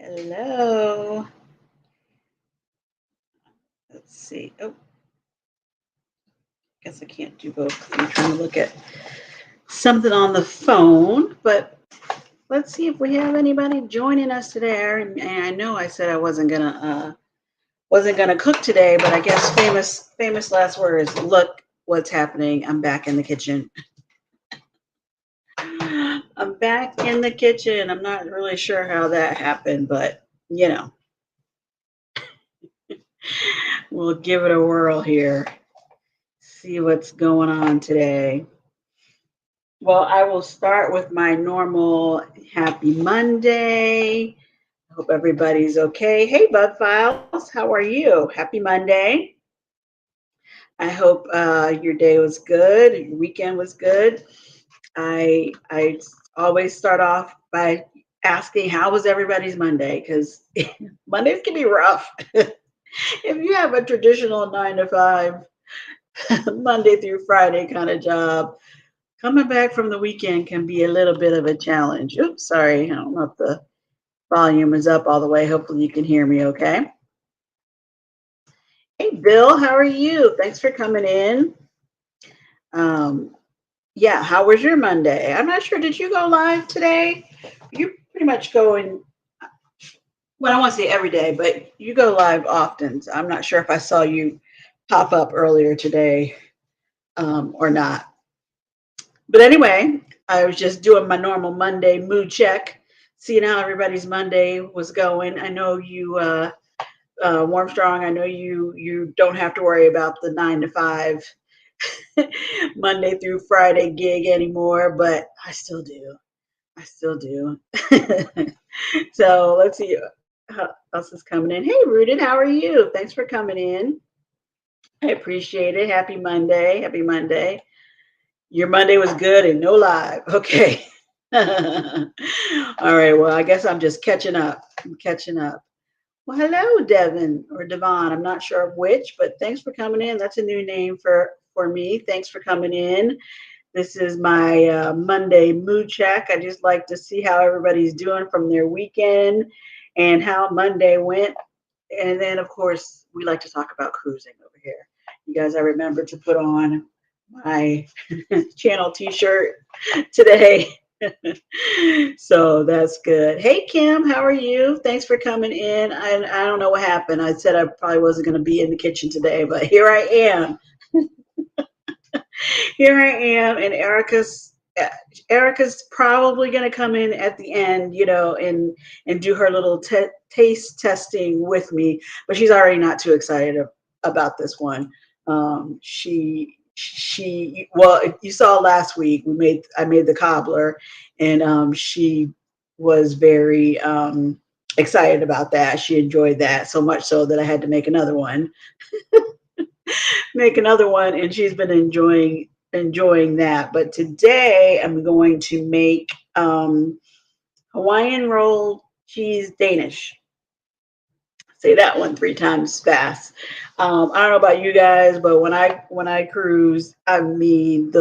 Hello. Let's see. Oh, guess I can't do both. I'm trying to look at something on the phone, but let's see if we have anybody joining us today. I know I said I wasn't gonna cook today, but I guess famous last words. Look what's happening. I'm back in the kitchen. I'm back in the kitchen. I'm not really sure how that happened, but we'll give it a whirl here. See what's going on today. Well, I will start with my normal happy Monday. I hope everybody's okay. Hey, Bug Files, how are you? Happy Monday. I hope your day was good, your weekend was good. I always start off by asking how was everybody's Monday because Mondays can be rough. If you have a traditional 9 to 5 Monday through Friday kind of job, coming back from the weekend can be a little bit of a challenge. Oops, sorry. I don't know if the volume is up all the way. Hopefully you can hear me okay. Hey, Bill, how are you? Thanks for coming in. Um, yeah, how was your Monday? I'm not sure. Did you go live today? You pretty much go in, well, I want to say every day, but you go live often. So I'm not sure if I saw you pop up earlier today or not. But anyway, I was just doing my normal Monday mood check, seeing how everybody's Monday was going. I know you, Warm Strong. I know you don't have to worry about the 9 to 5 Monday through Friday gig anymore, but I still do. I still do. So let's see how else is coming in. Hey, Rooted, how are you? Thanks for coming in. I appreciate it. Happy Monday. Happy Monday. Your Monday was good and no live. Okay. All right. Well, I guess I'm just catching up. I'm catching up. Well, hello, Devin or Devon. I'm not sure which, but thanks for coming in. That's a new name for me. Thanks for coming in. This is my Monday mood check. I just like to see how everybody's doing from their weekend and how Monday went. And then, of course, we like to talk about cruising over here. You guys, I remember to put on my channel t-shirt today. So that's good. Hey, Kim, how are you? Thanks for coming in. I don't know what happened. I said I probably wasn't going to be in the kitchen today, but here I am. Here I am, and Erica's probably going to come in at the end, and do her little taste testing with me. But she's already not too excited about this one. She well, you saw last week I made the cobbler, and she was very excited about that. She enjoyed that so much so that I had to make another one, and she's been enjoying that. But today I'm going to make Hawaiian roll cheese Danish. Say that one 3 times fast. I don't know about you guys, but when I cruise, I mean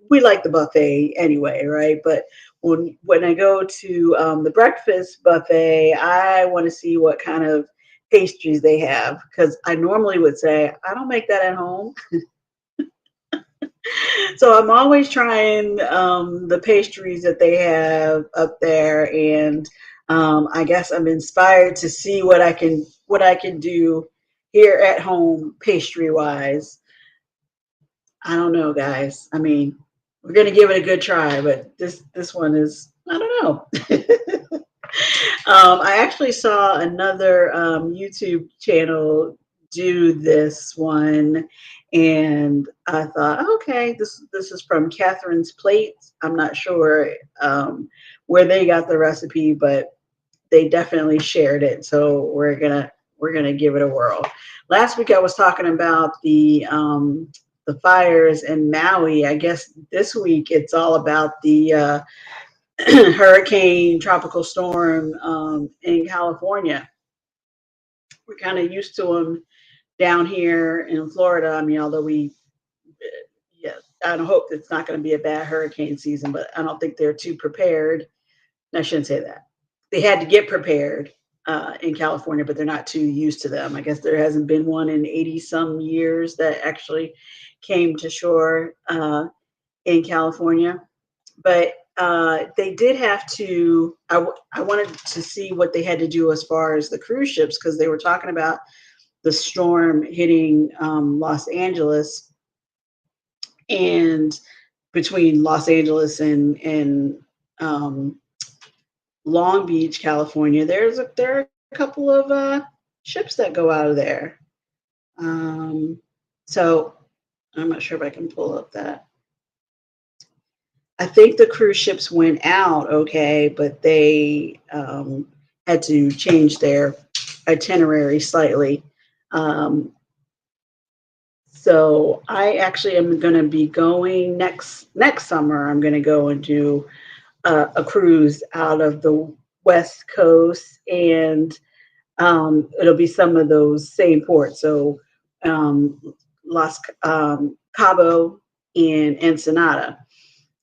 we like the buffet anyway, right? But when I go to the breakfast buffet, I want to see what kind of pastries they have because I normally would say I don't make that at home. So I'm always trying the pastries that they have up there, and I guess I'm inspired to see what I can do here at home pastry wise. I don't know, guys. I mean, we're gonna give it a good try, but this one is I don't know. I actually saw another YouTube channel do this one, and I thought, okay, this is from Catherine's Plate. I'm not sure where they got the recipe, but they definitely shared it. So we're gonna give it a whirl. Last week I was talking about the fires in Maui. I guess this week it's all about the hurricane tropical storm in California. We're kind of used to them down here in Florida. I mean, although yeah, I don't hope it's not going to be a bad hurricane season, but I don't think they're too prepared. I shouldn't say that. They had to get prepared. in California, but they're not too used to them. I guess there hasn't been one in 80 some years that actually came to shore in California. But they did have to, I wanted to see what they had to do as far as the cruise ships, because they were talking about the storm hitting Los Angeles, and between Los Angeles and um, Long Beach, California, there are a couple of ships that go out of there. So I'm not sure if I can pull up that. I think the cruise ships went out okay, but they had to change their itinerary slightly. Um, so I actually am going to be going next summer. I'm going to go and do a cruise out of the West Coast, and it'll be some of those same ports. So um, Los Cabo and Ensenada.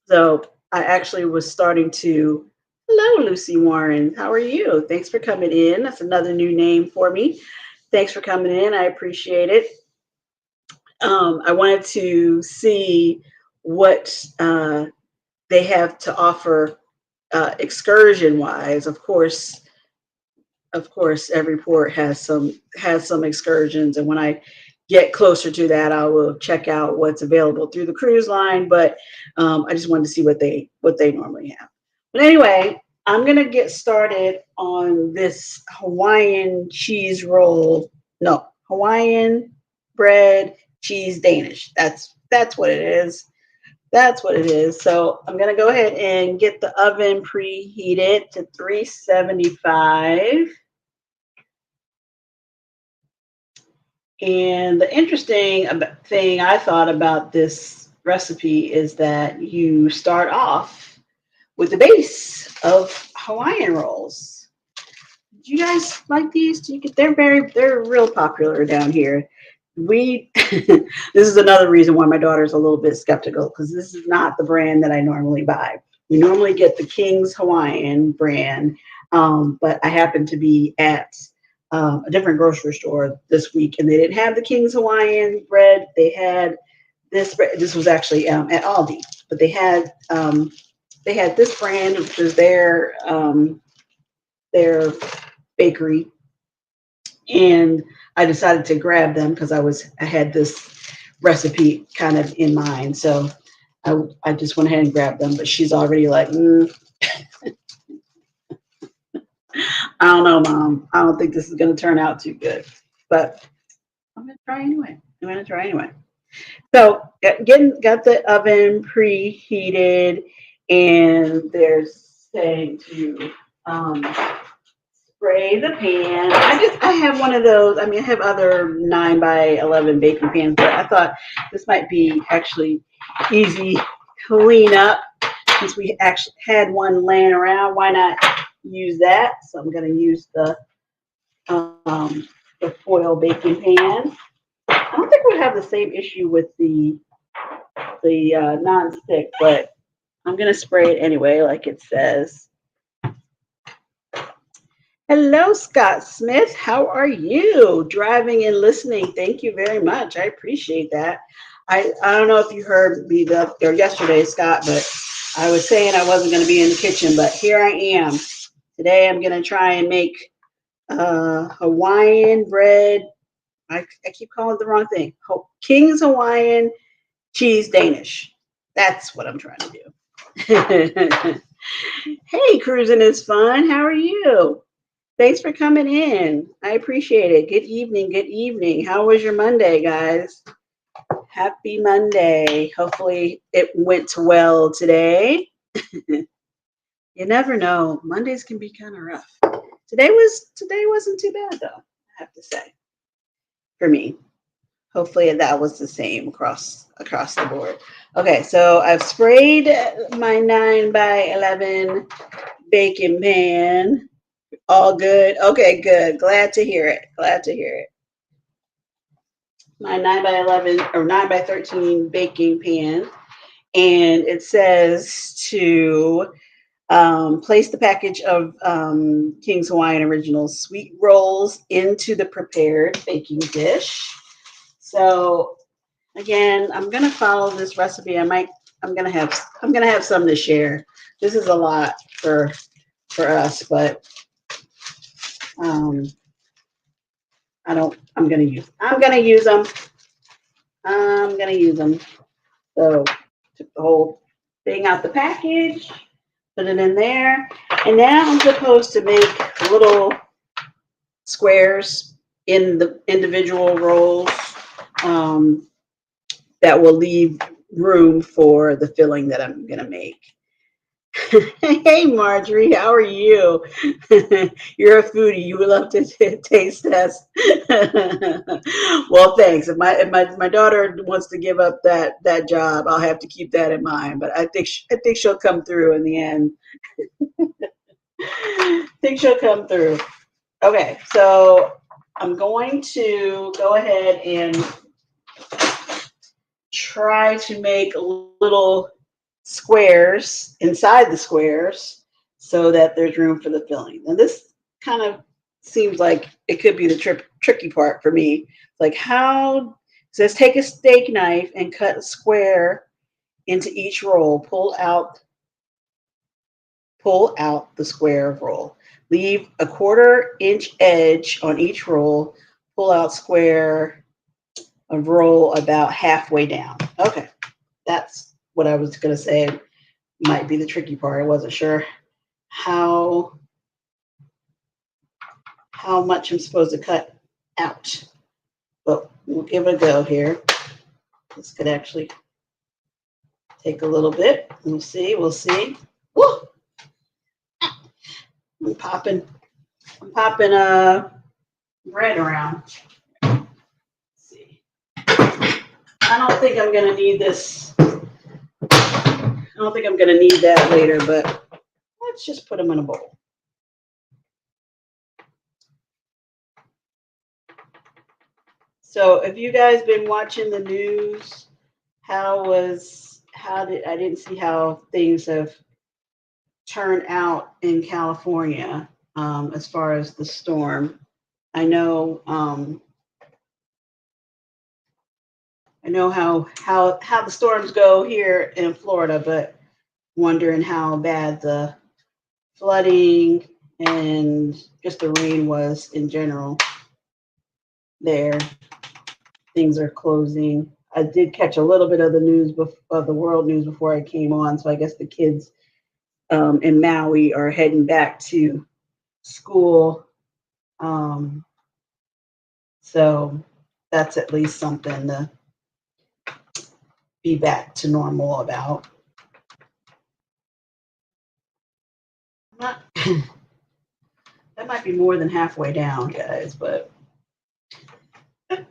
So I actually was starting to. Hello, Lucy Warren. How are you? Thanks for coming in. That's another new name for me. Thanks for coming in. I appreciate it. I wanted to see what they have to offer excursion wise. Of course, every port has some excursions, and when I get closer to that, I will check out what's available through the cruise line. But I just wanted to see what they normally have. But anyway, I'm gonna get started on this Hawaiian cheese roll. No, Hawaiian bread cheese Danish. That's what it is. That's what it is. So I'm gonna go ahead and get the oven preheated to 375. And the interesting thing I thought about this recipe is that you start off with the base of Hawaiian rolls. Do you guys like these? They're real popular down here. We this is another reason why my daughter's a little bit skeptical, because this is not the brand that I normally buy. We normally get the King's Hawaiian brand, but I happened to be at a different grocery store this week, and they didn't have the King's Hawaiian bread. They had this bread. This was actually at Aldi, but they had this brand, which was their bakery, and I decided to grab them because I had this recipe kind of in mind. So I just went ahead and grabbed them, but she's already like, I don't know, Mom. I don't think this is going to turn out too good, but I'm going to try anyway. So got the oven preheated, and there's saying to spray the pan. I have one of those. I mean, I have other 9x11 baking pans, but I thought this might be actually easy clean up, since we actually had one laying around. Why not use that? So I'm going to use the foil baking pan. I don't think we have the same issue with the non-stick, but I'm going to spray it anyway, like it says. Hello, Scott Smith. How are you? Driving and listening. Thank you very much. I appreciate that. I don't know if you heard me yesterday, Scott, but I was saying I wasn't going to be in the kitchen, but here I am. Today I'm going to try and make Hawaiian bread. I keep calling it the wrong thing. King's Hawaiian cheese Danish. That's what I'm trying to do. Hey, cruising is fun. How are you? Thanks for coming in. I appreciate it. Good evening. Good evening. How was your Monday, guys? Happy Monday. Hopefully it went well today. You never know. Mondays can be kind of rough. Today wasn't too bad though, I have to say. For me. Hopefully that was the same across the board. Okay, so I've sprayed my 9x11 baking pan. All good. Okay, good. Glad to hear it. My 9x11 or 9x13 baking pan, and it says to Place the package of King's Hawaiian Original sweet rolls into the prepared baking dish. So again, I'm gonna follow this recipe. I'm gonna have some to share. This is a lot for us, but um, I don't. I'm gonna use them. I'm gonna use them. So took the whole thing out the package, put it in there, and now I'm supposed to make little squares in the individual rolls um, that will leave room for the filling that I'm gonna make. Hey Marjorie, how are you? You're a foodie. You would love to taste test. Well, thanks. If my daughter wants to give up that job, I'll have to keep that in mind. But I think she'll come through in the end. I think she'll come through. Okay, so I'm going to go ahead and try to make little squares inside the squares so that there's room for the filling. And this kind of seems like it could be the tricky part for me. Like how it says take a steak knife and cut a square into each roll. Pull out the square roll. Leave a 1/4 inch edge on each roll. Pull out square of roll about halfway down. Okay, that's what I was gonna say. Might be the tricky part. I wasn't sure how much I'm supposed to cut out, but we'll give it a go here. This could actually take a little bit. We'll see. We'll see. Woo! I'm popping bread around. Let's see. I don't think I'm gonna need this. I don't think I'm gonna need that later, but let's just put them in a bowl. So, have you guys been watching the news? I didn't see how things have turned out in California as far as the storm. I know how the storms go here in Florida, but wondering how bad the flooding and just the rain was in general there. Things are closing. I did catch a little bit of the news of the world news before I came on, so I guess the kids in Maui are heading back to school. So that's at least something to be back to normal about. Not, that might be more than halfway down, guys, but it's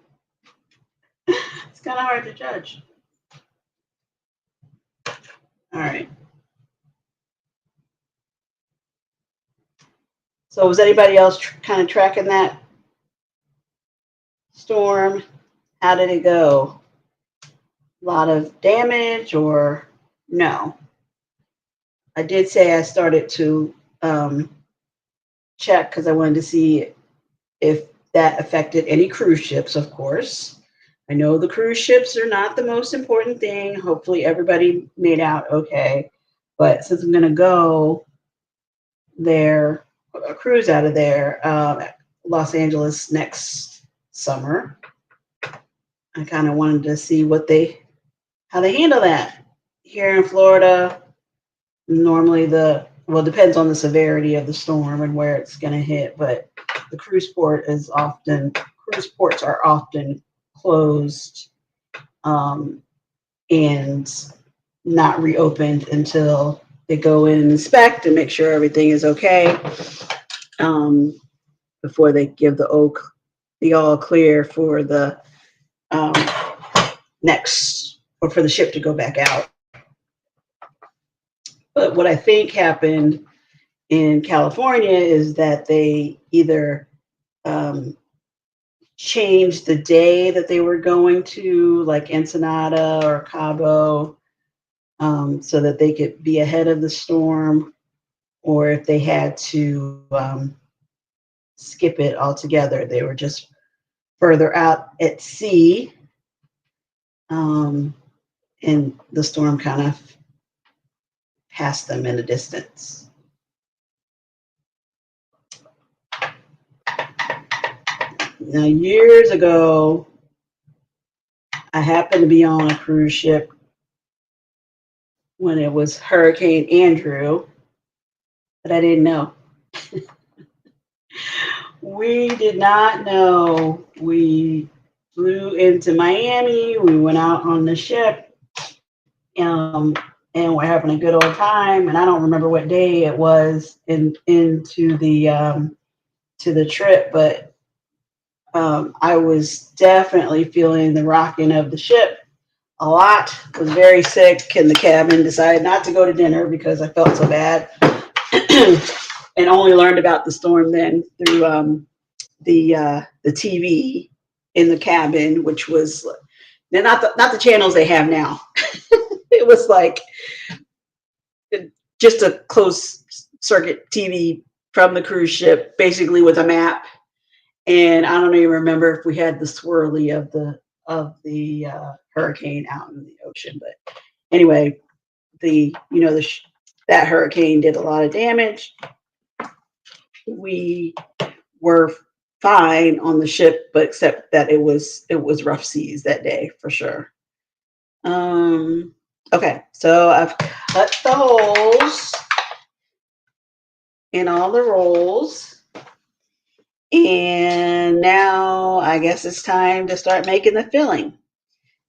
kind of hard to judge. All right. So was anybody else kind of tracking that storm? How did it go? A lot of damage or no? I did say I started to check because I wanted to see if that affected any cruise ships, of course. I know the cruise ships are not the most important thing. Hopefully everybody made out okay. But since I'm going to go there, a cruise out of there, Los Angeles next summer, I kind of wanted to see how they handle that. Here in Florida, normally it depends on the severity of the storm and where it's going to hit, but the cruise ports are often closed and not reopened until they go in and inspect and make sure everything is okay before they give the all clear for the next or for the ship to go back out. But what I think happened in California is that they either changed the day that they were going to, like Ensenada or Cabo, so that they could be ahead of the storm, or if they had to skip it altogether. They were just further out at sea, and the storm kind of passed them in the distance. Now, years ago, I happened to be on a cruise ship when it was Hurricane Andrew, but I didn't know. We did not know. We flew into Miami. We went out on the ship, um, and we're having a good old time. And I don't remember what day it was into the to the trip, but I was definitely feeling the rocking of the ship a lot. Was very sick in the cabin. Decided not to go to dinner because I felt so bad, and only learned about the storm then through the TV in the cabin, which was not the channels they have now. It was like just a closed circuit TV from the cruise ship, basically with a map. And I don't even remember if we had the swirly of the hurricane out in the ocean. But anyway, that hurricane did a lot of damage. We were fine on the ship, but except that it was rough seas that day for sure. Okay, so I've cut the holes in all the rolls, and now I guess it's time to start making the filling.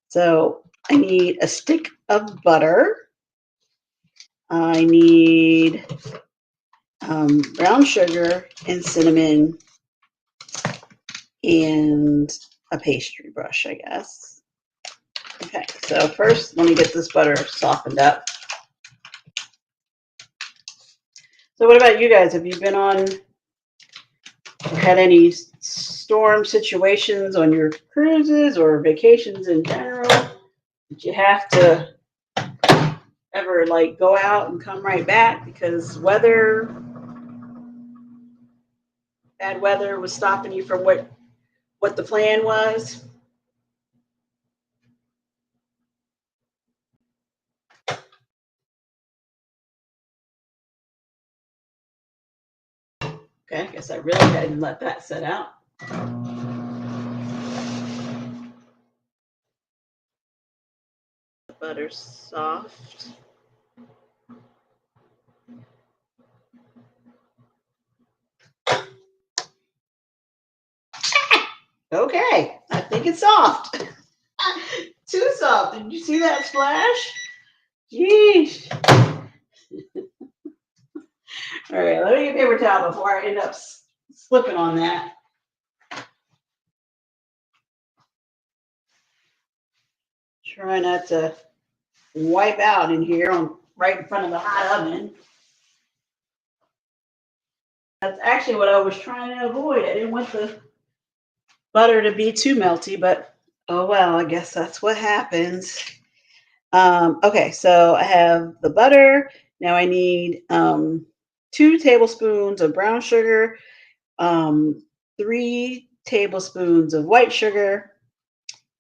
So I need a stick of butter. I need brown sugar and cinnamon and a pastry brush, I guess. Okay, so first let me get this butter softened up. So what about you guys? Have you been on, had any storm situations on your cruises or vacations in general? Did you have to ever like go out and come right back because bad weather was stopping you from what the plan was? Okay, I guess I really hadn't let that set out. The butter's soft. Okay, I think it's soft. Too soft. Did you see that splash? Jeez. All right, let me get a paper towel before I end up slipping on that. Try not to wipe out in here right in front of the hot oven. That's actually what I was trying to avoid. I didn't want the butter to be too melty, but oh well, I guess that's what happens. Okay, so I have the butter. Now I need 2 tablespoons of brown sugar, 3 tablespoons of white sugar,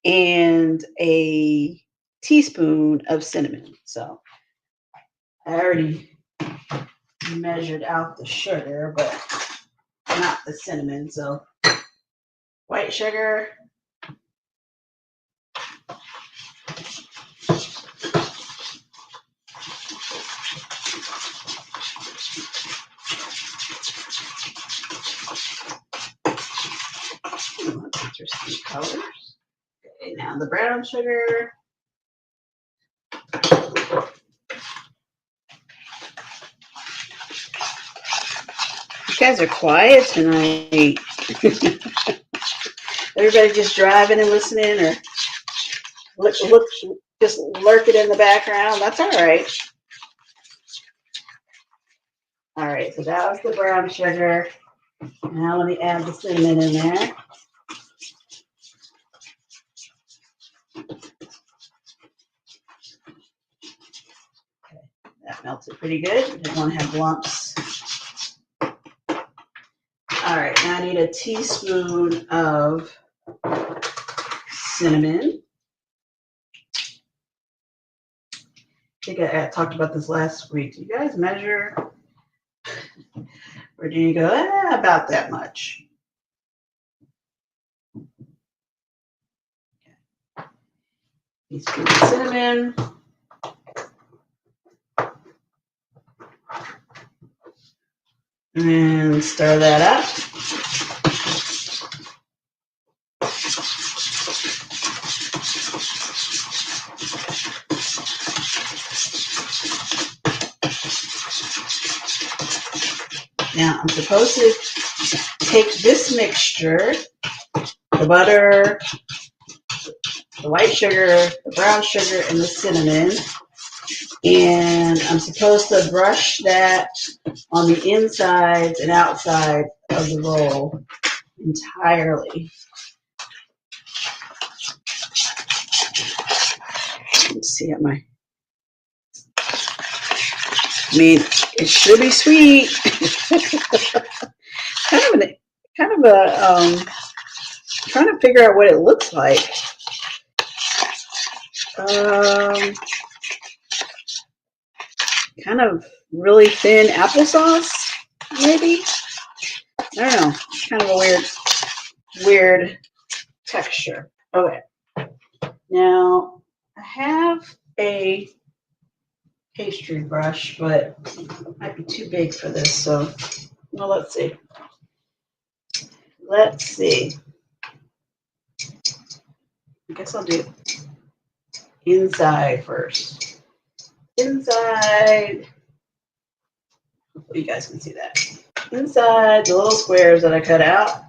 and a teaspoon of cinnamon. So I already measured out the sugar, but not the cinnamon. So white sugar, interesting colors. Okay, now the brown sugar. You guys are quiet tonight. Everybody just driving and listening, or look, just lurking in the background. That's all right. All right, so that was the brown sugar. Now let me add the cinnamon in there. Okay, that melted pretty good. Didn't want to have lumps All right, now I need a teaspoon of cinnamon. I think I talked about this last week. Do you guys measure? Or do you go, about that much? Okay. Teaspoon of cinnamon. And stir that up. Now I'm supposed to take this mixture, the butter, the white sugar, the brown sugar, and the cinnamon, and I'm supposed to brush that on the insides and outside of the roll entirely. Let's see how my, I mean, it should be sweet. kind of a trying to figure out what it looks like. Kind of really thin applesauce, maybe. I don't know. It's kind of a weird texture. Okay. Now I have a pastry brush, but it might be too big for this. So, well, let's see. Let's see. I guess I'll do inside first. Inside. Hopefully you guys can see that. Inside the little squares that I cut out.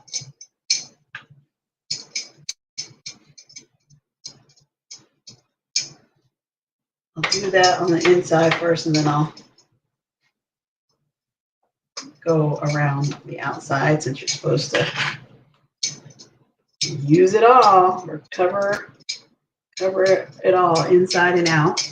I'll do that on the inside first, and then I'll go around the outside, since you're supposed to use it all, or cover it all inside and out.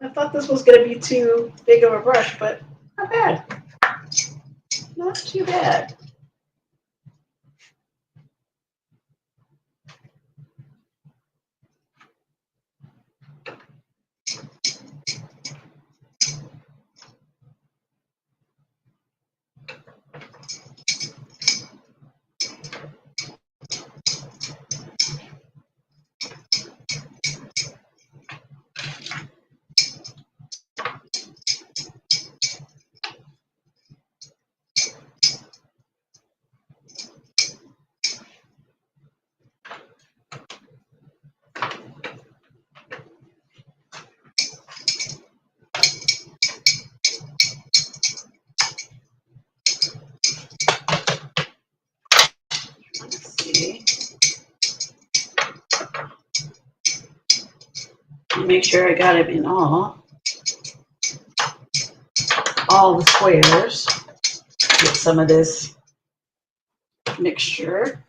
I thought this was going to be too big of a brush, but not bad. Not too bad. Make sure I got it in all the squares. Get some of this mixture.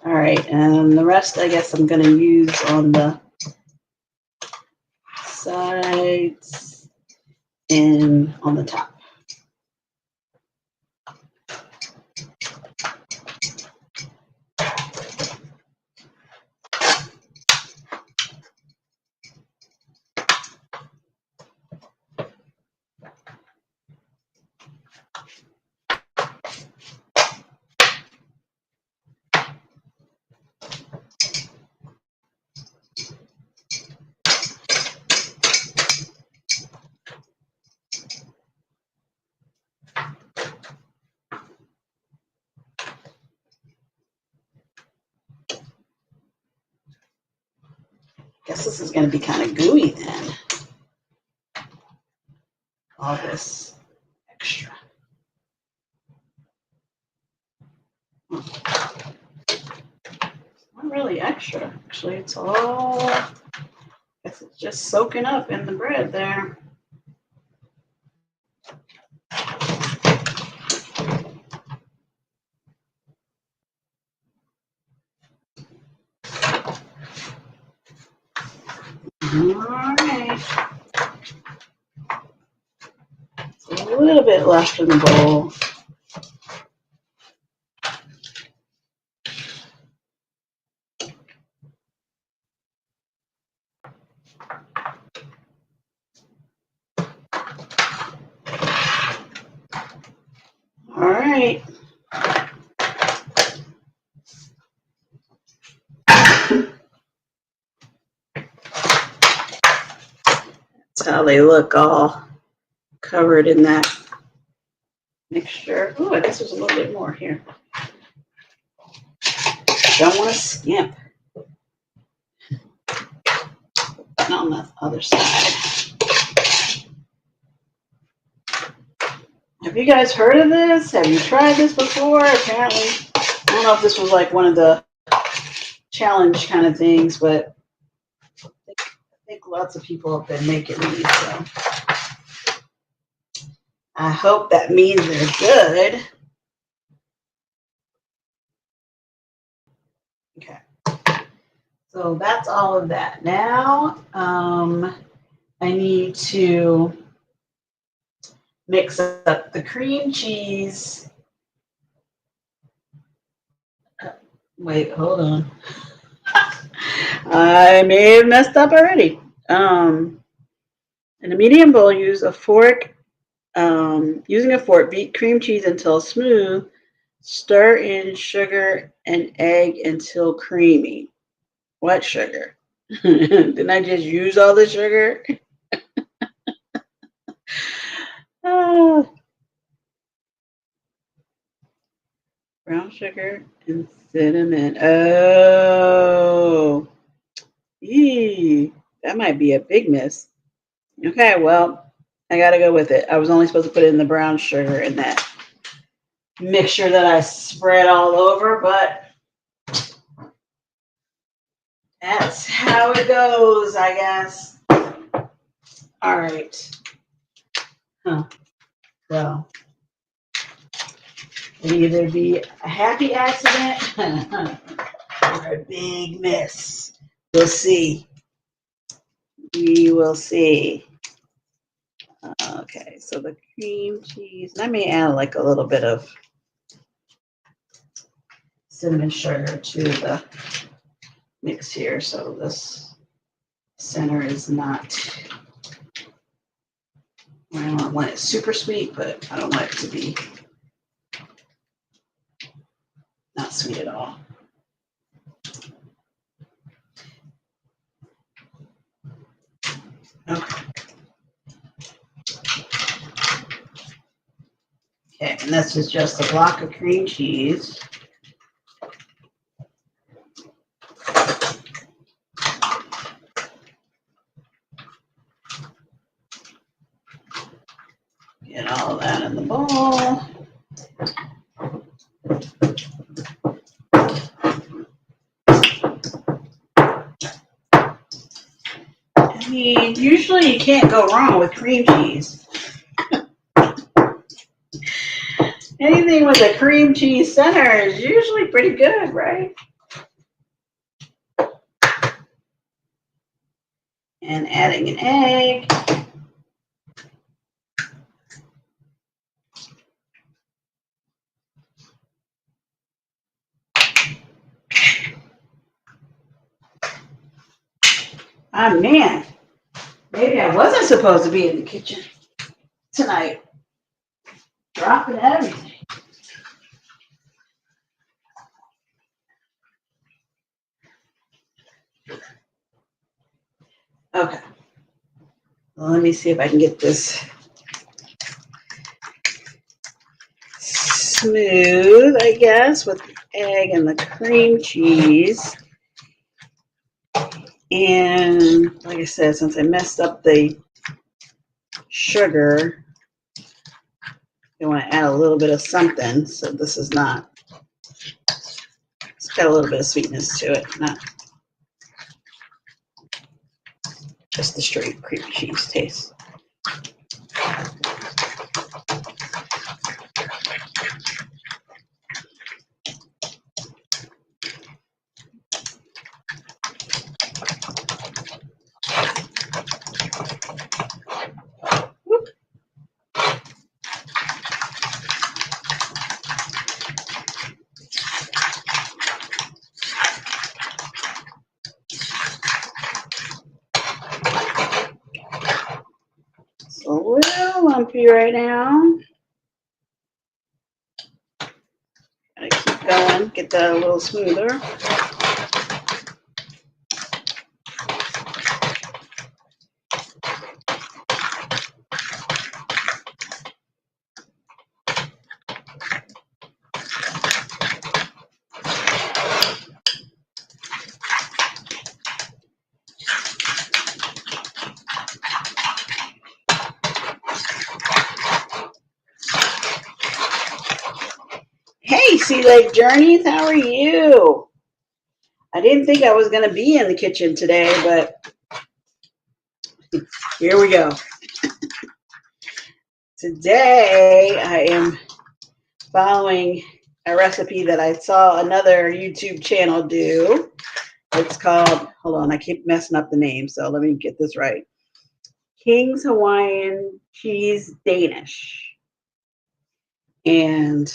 All right, and the rest I guess I'm going to use on the sides and on the top. Guess this is going to be kind of gooey then. All this extra. Not really extra, actually. It's all, I guess it's just soaking up in the bread there. bit left in the bowl. All right. That's how they look, all covered in that mixture. Oh, I guess there's a little bit more here. Don't want to skimp. Not on the other side. Have you guys heard of this? Have you tried this before? Apparently, I don't know if this was like one of the challenge kind of things, but I think lots of people have been making these. So I hope that means they're good. Okay. So that's all of that. Now I need to mix up the cream cheese. Wait, hold on. I may have messed up already. In a medium bowl, use a fork. Using a fork, beat cream cheese until smooth. Stir in sugar and egg until creamy. What sugar? Didn't I just use all the sugar? Oh. Brown sugar and cinnamon. Oh. Eee, that might be a big miss. Okay, well, I gotta go with it. I was only supposed to put in the brown sugar in that mixture that I spread all over, but that's how it goes, I guess. All right. Well, it'll either be a happy accident or a big miss. We'll see. We will see. Okay, so the cream cheese. And I may add like a little bit of cinnamon sugar to the mix here, so this center is not. I don't want it super sweet, but I don't want it to be not sweet at all. Okay. Okay, and this is just a block of cream cheese. Get all of that in the bowl. I mean, usually you can't go wrong with cream cheese. Anything with a cream cheese center is usually pretty good, right? And adding an egg. Oh man, maybe I wasn't supposed to be in the kitchen tonight. Dropping everything. Okay. Well, let me see if I can get this smooth, I guess, with the egg and the cream cheese. And like I said, since I messed up the sugar, I want to add a little bit of something. So this is not, it's got a little bit of sweetness to it, not just the straight cream cheese taste. bumpy right now. Gotta keep going, get that a little smoother. Hey, Sea Lake Journeys, how are you? I didn't think I was going to be in the kitchen today, but here we go. Today, I am following a recipe that I saw another YouTube channel do. It's called, hold on, I keep messing up the name, so let me get this right. King's Hawaiian Cheese Danish. And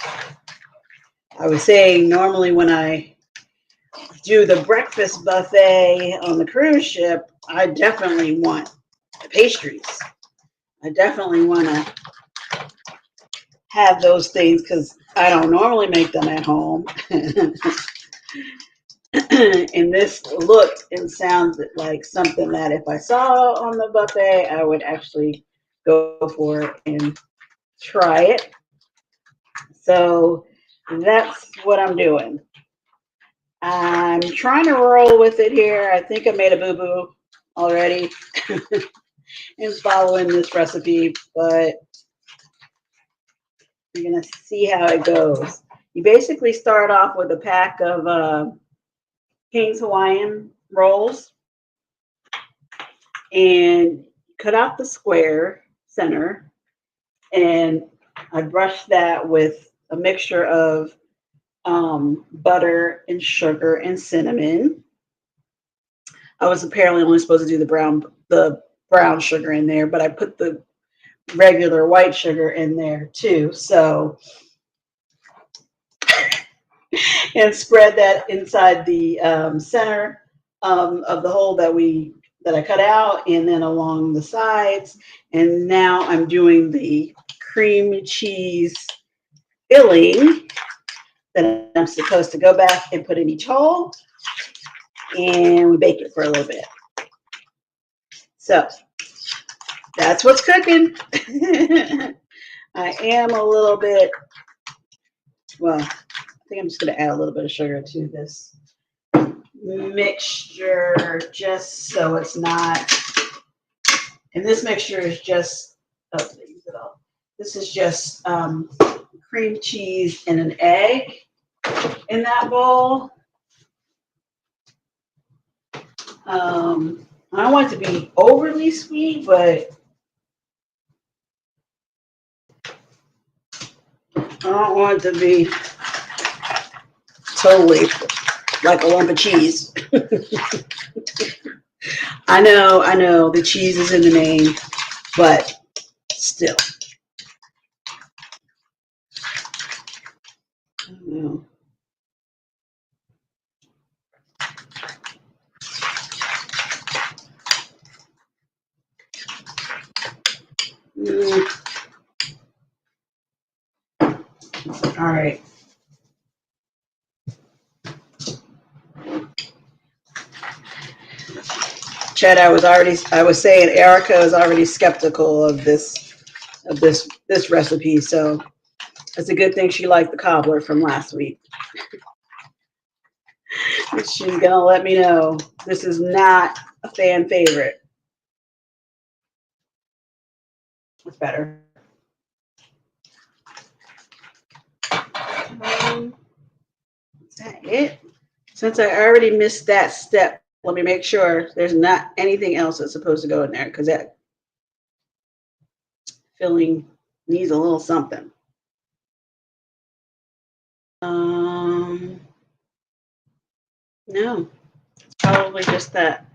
I was saying normally when I do the breakfast buffet on the cruise ship, I definitely want the pastries. I definitely want to have those things because I don't normally make them at home. And this looked and sounds like something that if I saw on the buffet, I would actually go for it and try it. So that's what I'm doing. I'm trying to roll with it here. I think I made a boo-boo already in following this recipe, but you're going to see how it goes. You basically start off with a pack of King's Hawaiian rolls and cut out the square center, and I brush that with a mixture of butter and sugar and cinnamon. I was apparently only supposed to do the brown sugar in there, but I put the regular white sugar in there too. So, and spread that inside the center of the hole that I cut out, and then along the sides. And now I'm doing the cream cheese filling that I'm supposed to go back and put in each hole, and we bake it for a little bit. So that's what's cooking. I am a little bit, well, I think I'm just going to add a little bit of sugar to this mixture just so it's not, and this mixture is just, oh, did I use it all? This is just cream cheese and an egg in that bowl. I don't want it to be overly sweet, but I don't want it to be totally like a lump of cheese. I know, the cheese is in the name, but still. I don't know. All right. Chad, I was saying Erica is already skeptical of this recipe, so it's a good thing she liked the cobbler from last week. She's gonna let me know this is not a fan favorite. It's better. Is that it? Since I already missed that step, let me make sure there's not anything else that's supposed to go in there, because that filling needs a little something. No, it's probably just that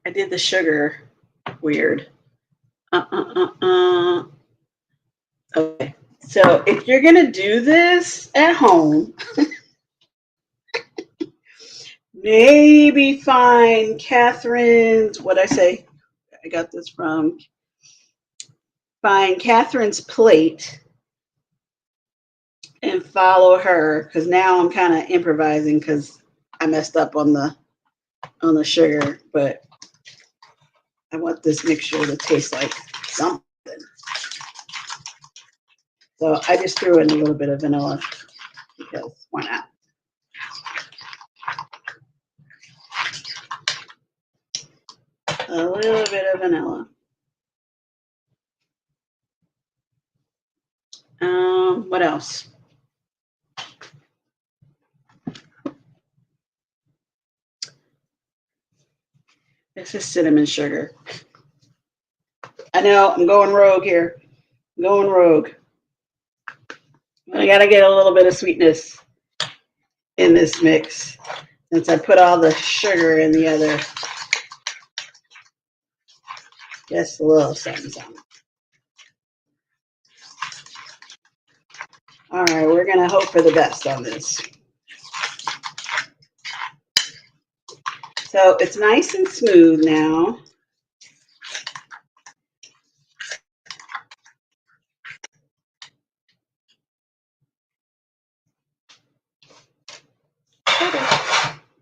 I did the sugar weird. Okay, so if you're gonna do this at home, maybe find Catherine's, what I say, I got this from find Catherine's plate and follow her, because now I'm kind of improvising because I messed up on the sugar, but I want this mixture to taste like something. So I just threw in a little bit of vanilla because why not? A little bit of vanilla. What else? This is cinnamon sugar. I know I'm going rogue here. I'm going rogue. I gotta get a little bit of sweetness in this mix since I put all the sugar in the other. Just a little something. All right, we're gonna hope for the best on this. So it's nice and smooth now.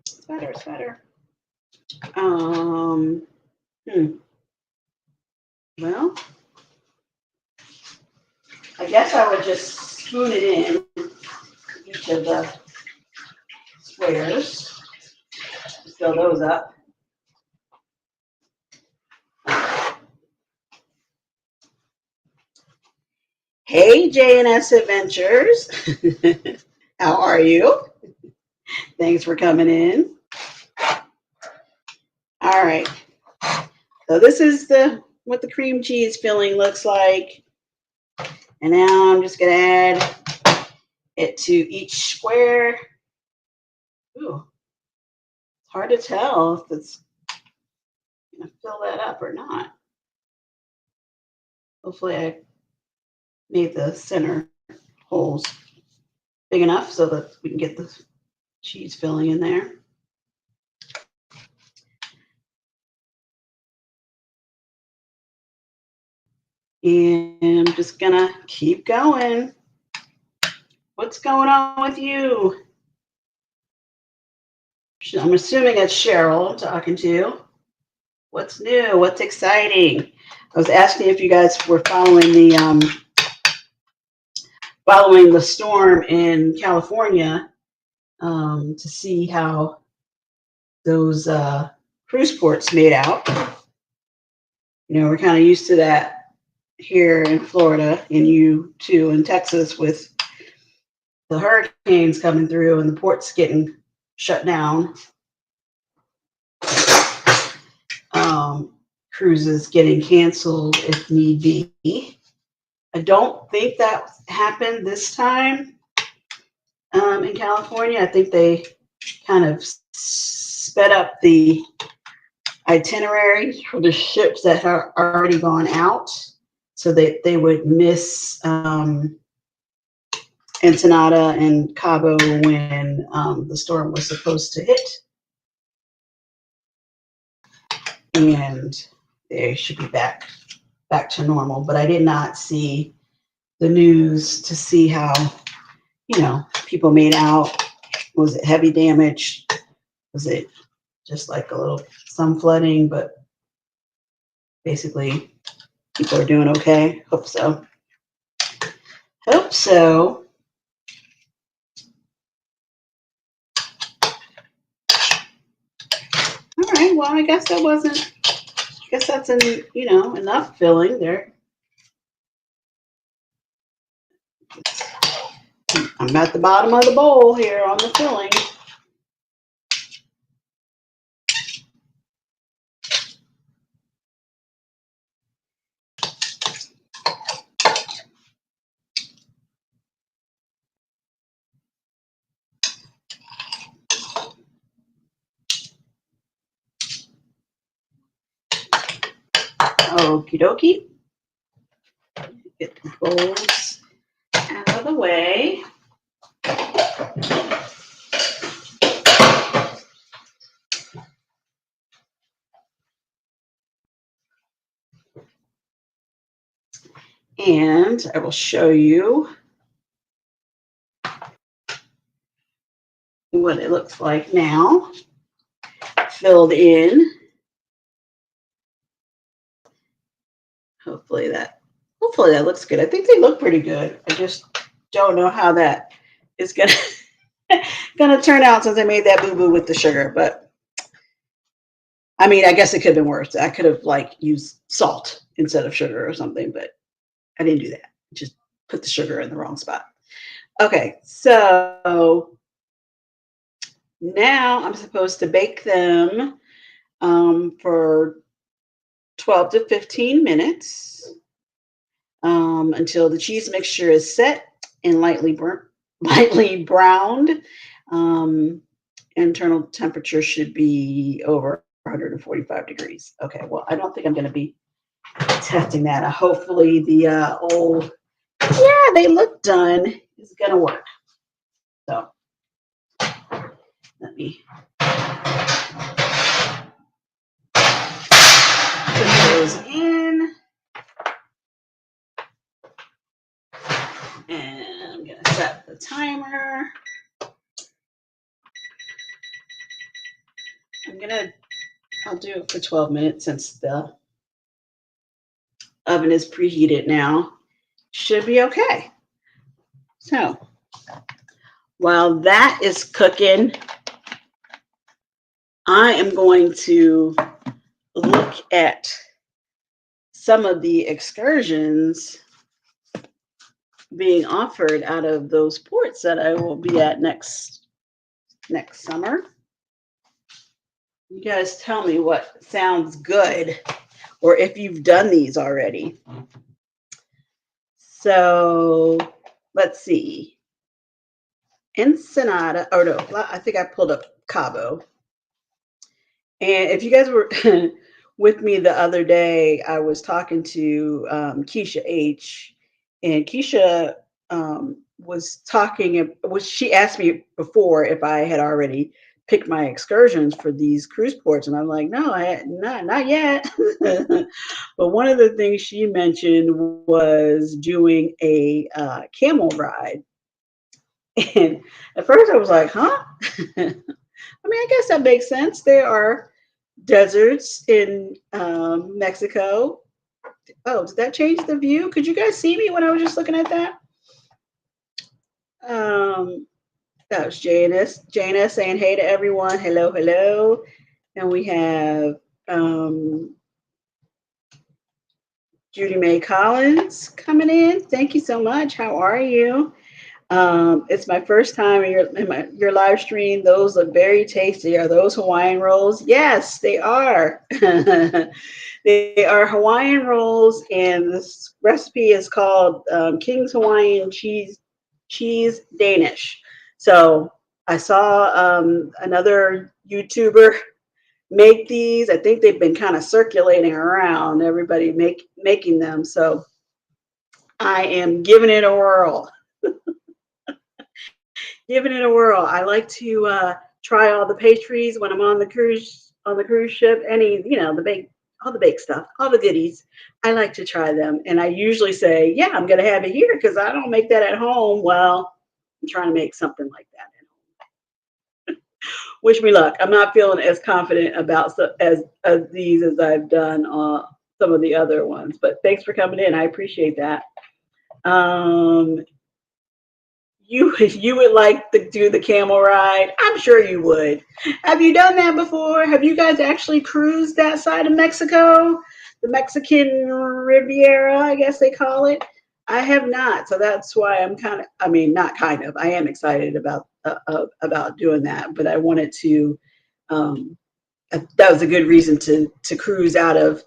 It's better. Well, I guess I would just spoon it in each of the squares. Fill those up. Hey, J&S Adventures. How are you? Thanks for coming in. All right. So this is what the cream cheese filling looks like. And now I'm just going to add it to each square. Ooh, it's hard to tell if it's going to fill that up or not. Hopefully I made the center holes big enough so that we can get the cheese filling in there. And I'm just going to keep going. What's going on with you? I'm assuming it's Cheryl I'm talking to. What's new? What's exciting? I was asking if you guys were following the storm in California to see how those cruise ports made out. You know, we're kind of used to that here in Florida, and you too in Texas with the hurricanes coming through and the ports getting shut down. Cruises getting canceled if need be. I don't think that happened this time in California. I think they kind of sped up the itinerary for the ships that are already gone out so that they would miss Ensenada and Cabo when the storm was supposed to hit. And they should be back to normal. But I did not see the news to see how, people made out. Was it heavy damage? Was it just like a little, some flooding? But basically, people are doing okay. Hope so. All right. Well, I guess that's enough filling there. I'm at the bottom of the bowl here on the filling. Okie dokie. Get the bowls out of the way. And I will show you what it looks like now, filled in. Hopefully that looks good. I think they look pretty good. I just don't know how that is gonna turn out since I made that boo-boo with the sugar. But I mean, I guess it could have been worse. I could have like used salt instead of sugar or something, but I didn't do that. I just put the sugar in the wrong spot. Okay, so now I'm supposed to bake them for 12 to 15 minutes until the cheese mixture is set and lightly browned. Internal temperature should be over 145 degrees. Okay, well, I don't think I'm going to be testing that. Hopefully the old, yeah, they look done, is going to work. So let me put those in. And I'm going to set the timer. I'll do it for 12 minutes since the oven is preheated now. Should be okay. So while that is cooking, I am going to look at some of the excursions being offered out of those ports that I will be at next summer. You guys tell me what sounds good or if you've done these already. So let's see. Ensenada, or no, I think I pulled up Cabo. And if you guys were with me the other day, I was talking to Keisha H. And Keisha she asked me before if I had already picked my excursions for these cruise ports. And I'm like, no, not yet. But one of the things she mentioned was doing a camel ride. And at first I was like, huh? I mean, I guess that makes sense. There are deserts in Mexico. Oh, did that change the view? Could you guys see me when I was just looking at that? That was Janice. Janice saying hey to everyone. Hello, hello. And we have Judy Mae Collins coming in. Thank you so much. How are you? It's my first time in your live stream. Those look very tasty. Are those Hawaiian rolls? Yes, they are. They are Hawaiian rolls, and this recipe is called King's Hawaiian Cheese Danish. So I saw another YouTuber make these. I think they've been kind of circulating around, everybody making them. So I am giving it a whirl. Giving it a whirl. I like to try all the pastries when I'm on the cruise ship. All the baked stuff, all the goodies. I like to try them, and I usually say, "Yeah, I'm going to have it here because I don't make that at home." Well, I'm trying to make something like that at home. Wish me luck. I'm not feeling as confident about as these as I've done some of the other ones. But thanks for coming in. I appreciate that. You would like to do the camel ride? I'm sure you would. Have you done that before? Have you guys actually cruised that side of Mexico? The Mexican Riviera, I guess they call it. I have not, so that's why I'm I am excited about doing that. But I wanted to. That was a good reason to cruise out of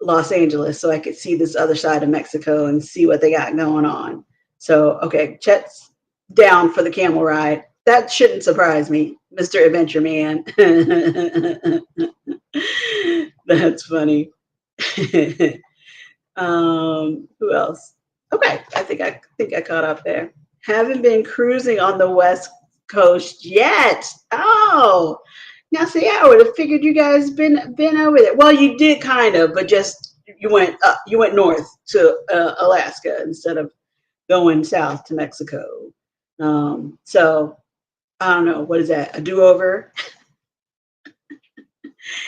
Los Angeles, so I could see this other side of Mexico and see what they got going on. So, okay, Chet's down for the camel ride. That shouldn't surprise me, Mr. Adventure Man. That's funny. Who else? Okay, I think I caught up there. Haven't been cruising on the West Coast yet. Oh, now see, I would have figured you guys been over there. Well, you did kind of, but just You went north to Alaska instead of going south to Mexico. So I don't know, what is that? A do-over?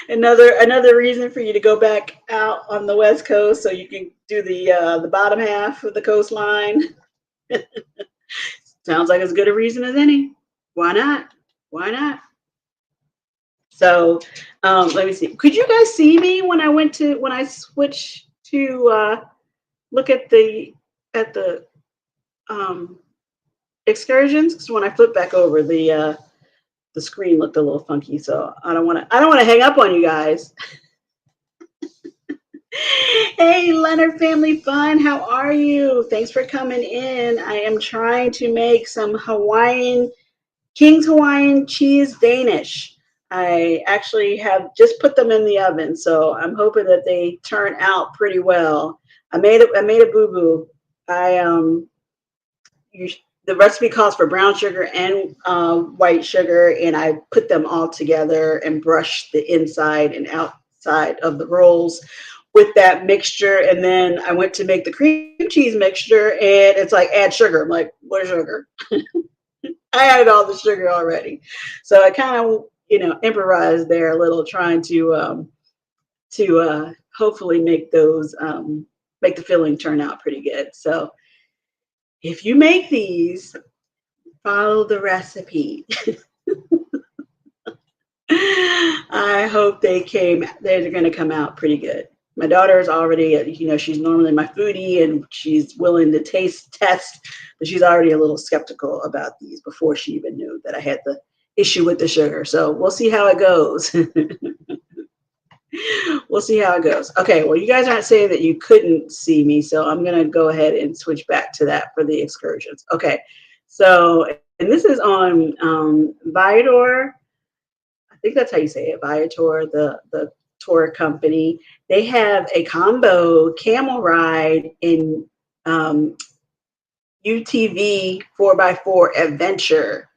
Another reason for you to go back out on the West Coast so you can do the bottom half of the coastline. Sounds like as good a reason as any. Why not? Why not? So let me see. Could you guys see me when I switched to look at the um, excursions? Because when I flip back over, the screen looked a little funky. So I don't want to hang up on you guys. Hey, Leonard Family Fun, how are you? Thanks for coming in. I am trying to make some King's Hawaiian cheese Danish. I actually have just put them in the oven, so I'm hoping that they turn out pretty well. I made a boo-boo. I the recipe calls for brown sugar and white sugar, and I put them all together and brushed the inside and outside of the rolls with that mixture. And then I went to make the cream cheese mixture, and it's like, add sugar. I'm like, what sugar? I added all the sugar already. So I kind of, improvised there a little, trying to hopefully make make the filling turn out pretty good. So if you make these, follow the recipe. I hope they're going to come out pretty good. My daughter is already, she's normally my foodie and she's willing to test, but she's already a little skeptical about these before she even knew that I had the issue with the sugar. So we'll see how it goes. We'll see how it goes. Okay, well, you guys aren't saying that you couldn't see me, so I'm going to go ahead and switch back to that for the excursions. Okay, so, and this is on Viator. I think that's how you say it, Viator, the tour company. They have a combo camel ride in UTV 4x4 adventure.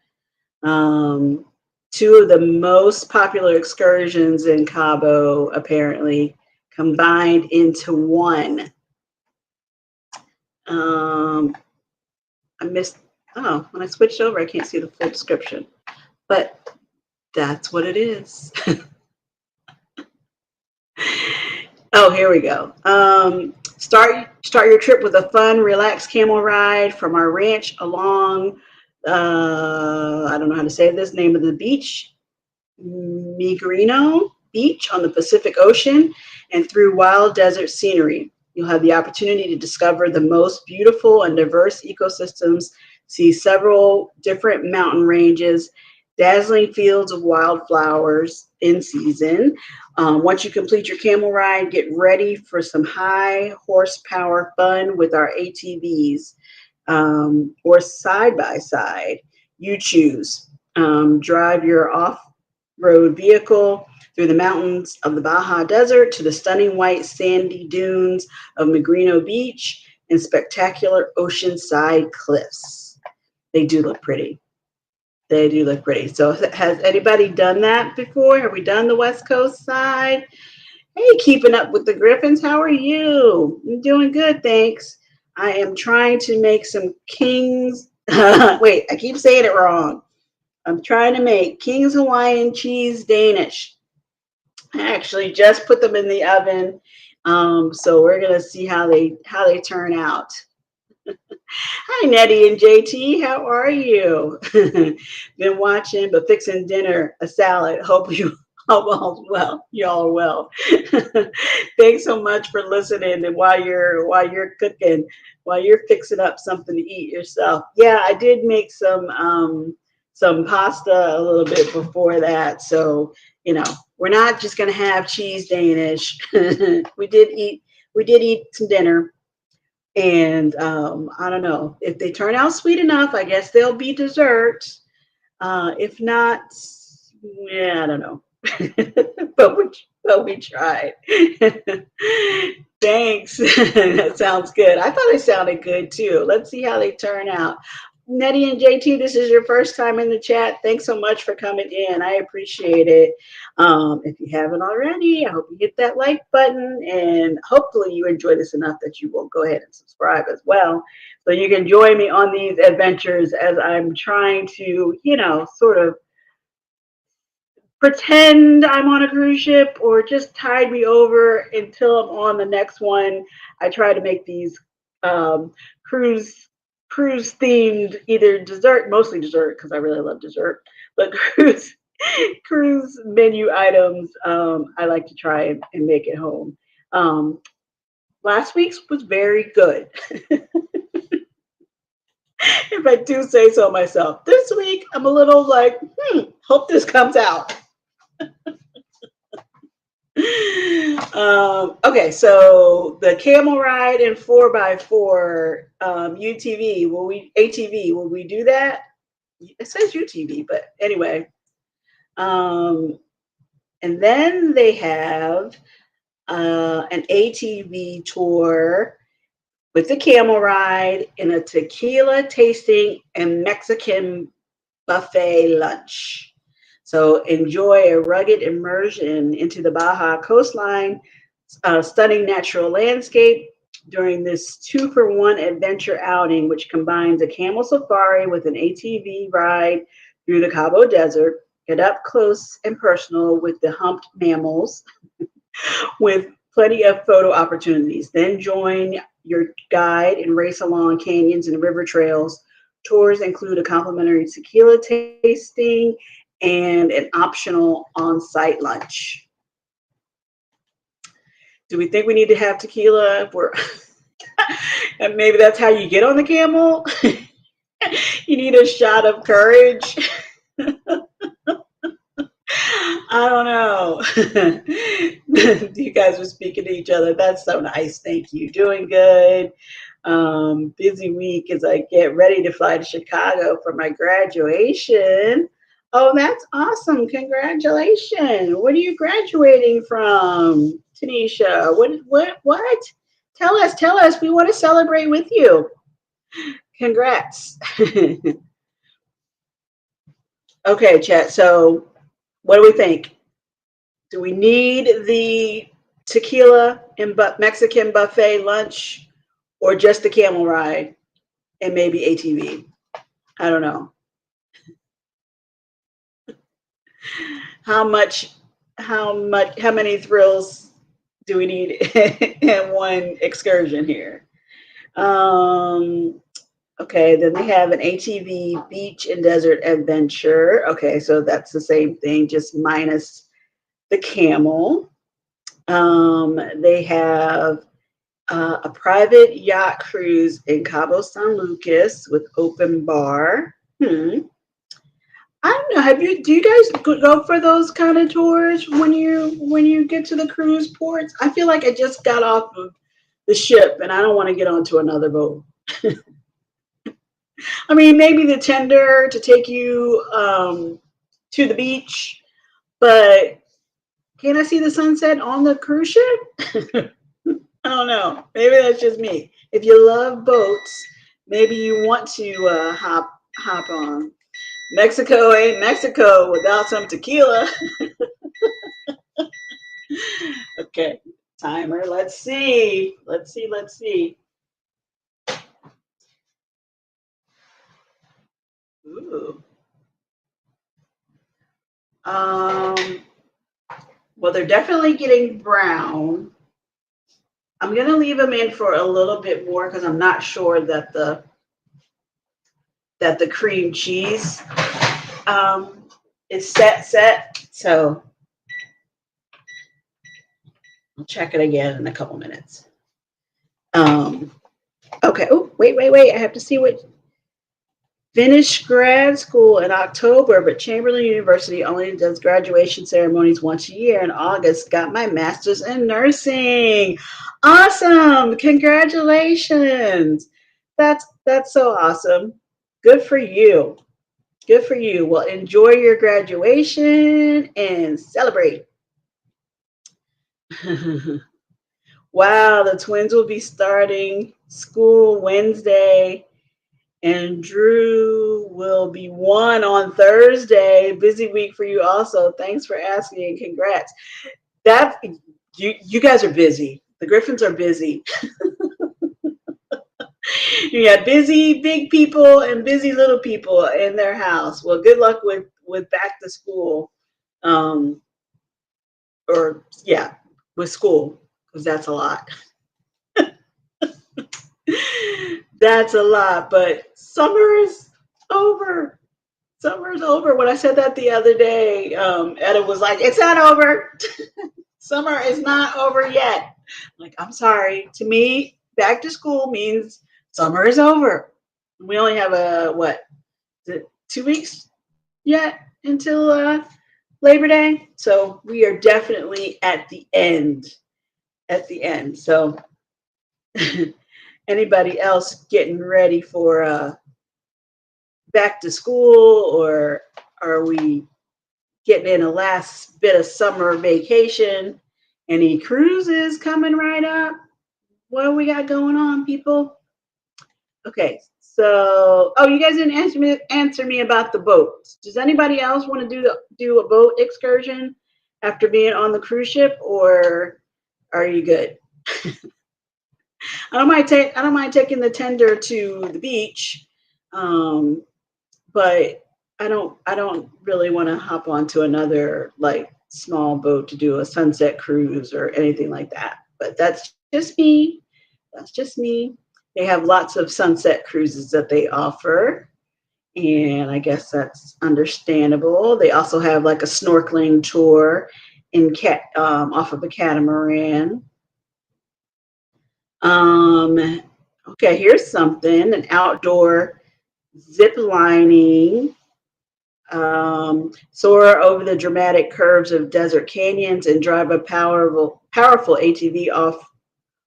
Two of the most popular excursions in Cabo, apparently, combined into one. I missed, when I switched over, I can't see the full description, but that's what it is. Oh, here we go. Start your trip with a fun, relaxed camel ride from our ranch along, I don't know how to say this, name of the beach, Migrino Beach on the Pacific Ocean, and through wild desert scenery. You'll have the opportunity to discover the most beautiful and diverse ecosystems, see several different mountain ranges, dazzling fields of wildflowers in season. Once you complete your camel ride, get ready for some high horsepower fun with our ATVs or side-by-side. You choose. Drive your off-road vehicle through the mountains of the Baja Desert to the stunning white sandy dunes of Migrino Beach and spectacular oceanside cliffs. They do look pretty. They do look pretty. So has anybody done that before? Have we done the West Coast side? Hey, keeping up with the Griffins. How are you? I'm doing good, thanks. I am trying to make some King's. Wait, I keep saying it wrong. I'm trying to make King's Hawaiian cheese Danish. I actually just put them in the oven, so we're gonna see how they turn out. Hi, Nettie and JT. How are you? Been watching, but fixing dinner, a salad. Hope all well. Y'all are well. Thanks so much for listening. And while you're cooking, while you're fixing up something to eat yourself. Yeah, I did make some pasta a little bit before that. So we're not just gonna have cheese Danish. We did eat some dinner. And I don't know if they turn out sweet enough. I guess they'll be dessert. If not, yeah, I don't know. but we tried. Thanks. That sounds good. I thought they sounded good too. Let's see how they turn out. Nettie and JT, this is your first time in the chat. Thanks so much for coming in. I appreciate it. If you haven't already, I hope you hit that like button, and hopefully you enjoy this enough that you will go ahead and subscribe as well. So you can join me on these adventures as I'm trying to, sort of pretend I'm on a cruise ship or just tide me over until I'm on the next one. I try to make these um, cruise cruise themed, either dessert, mostly dessert because I really love dessert, but cruise menu items. I like to try and make it home. Um, Last week's was very good, if I do say so myself. This week I'm a little like, hope this comes out. Okay, so the camel ride and 4x4 UTV, ATV, will we do that? It says UTV, but anyway. And then they have an ATV tour with the camel ride and a tequila tasting and Mexican buffet lunch. So enjoy a rugged immersion into the Baja coastline, stunning natural landscape during this 2-for-1 adventure outing, which combines a camel safari with an ATV ride through the Cabo Desert. Get up close and personal with the humped mammals, with plenty of photo opportunities. Then join your guide and race along canyons and river trails. Tours include a complimentary tequila tasting and an optional on-site lunch. Do we think we need to have tequila? If we're and maybe that's how you get on the camel. You need a shot of courage. I don't know. You guys were speaking to each other. That's so nice. Thank you. Doing good. Busy week as I get ready to fly to Chicago for my graduation. Oh, that's awesome. Congratulations. What are you graduating from, Tanisha? What? Tell us. We want to celebrate with you. Congrats. Okay, chat. So what do we think? Do we need the tequila and Mexican buffet lunch, or just the camel ride and maybe ATV? I don't know. How many thrills do we need in one excursion here? Okay, then they have an ATV beach and desert adventure. Okay, so that's the same thing, just minus the camel. They have a private yacht cruise in Cabo San Lucas with open bar. I don't know. Do you guys go for those kind of tours when you get to the cruise ports? I feel like I just got off of the ship and I don't want to get onto another boat. I mean, maybe the tender to take you to the beach, but can I see the sunset on the cruise ship? I don't know. Maybe that's just me. If you love boats, maybe you want to hop on. Mexico ain't Mexico without some tequila. Okay, timer. Let's see. Ooh. Well, they're definitely getting brown. I'm gonna leave them in for a little bit more because I'm not sure that the cream cheese is set. So I'll check it again in a couple minutes. Okay. Oh, wait. I have to see what. Finished grad school in October, but Chamberlain University only does graduation ceremonies once a year. In August, got my master's in nursing. Awesome! Congratulations. That's so awesome. Good for you. Good for you. Well, enjoy your graduation and celebrate. Wow, the twins will be starting school Wednesday. And Drew will be 1 on Thursday. Busy week for you also. Thanks for asking and congrats. That you guys are busy. The Griffins are busy. You got busy big people and busy little people in their house. Well, good luck with back to school. Um, or yeah, with school, because that's a lot. That's a lot. But summer is over. Summer's over. When I said that the other day, Etta was like, "It's not over. Summer is not over yet." I'm like, I'm sorry. To me, back to school means summer is over. We only have a what? Is it 2 weeks yet until Labor Day? So we are definitely at the end. At the end. So anybody else getting ready for back to school, or are we getting in a last bit of summer vacation? Any cruises coming right up? What do we got going on, people? Okay, so you guys didn't answer me about the boats. Does anybody else want to do a boat excursion after being on the cruise ship, or are you good? I don't mind taking the tender to the beach, but I don't really want to hop onto another like small boat to do a sunset cruise or anything like that. But that's just me. That's just me. They have lots of sunset cruises that they offer, and I guess that's understandable. They also have like a snorkeling tour off of a catamaran. Okay, here's something: an outdoor zip lining, soar over the dramatic curves of desert canyons, and drive a powerful ATV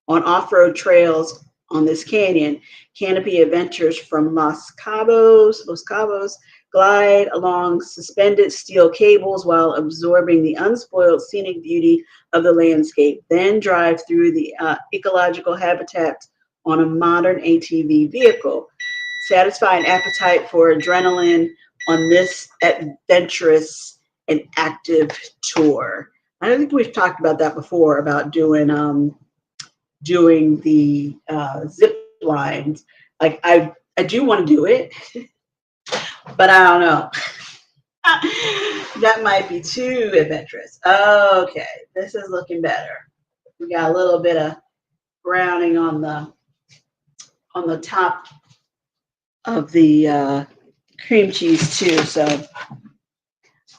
on off-road trails on this canyon. Canopy adventures from Los Cabos glide along suspended steel cables while absorbing the unspoiled scenic beauty of the landscape. Then drive through the ecological habitat on a modern ATV vehicle. Satisfy an appetite for adrenaline on this adventurous and active tour. I don't think we've talked about that before, about doing the zip lines. Like I do want to do it, but I don't know. That might be too adventurous. Okay, this is looking better. We got a little bit of browning on the top of the cream cheese too. So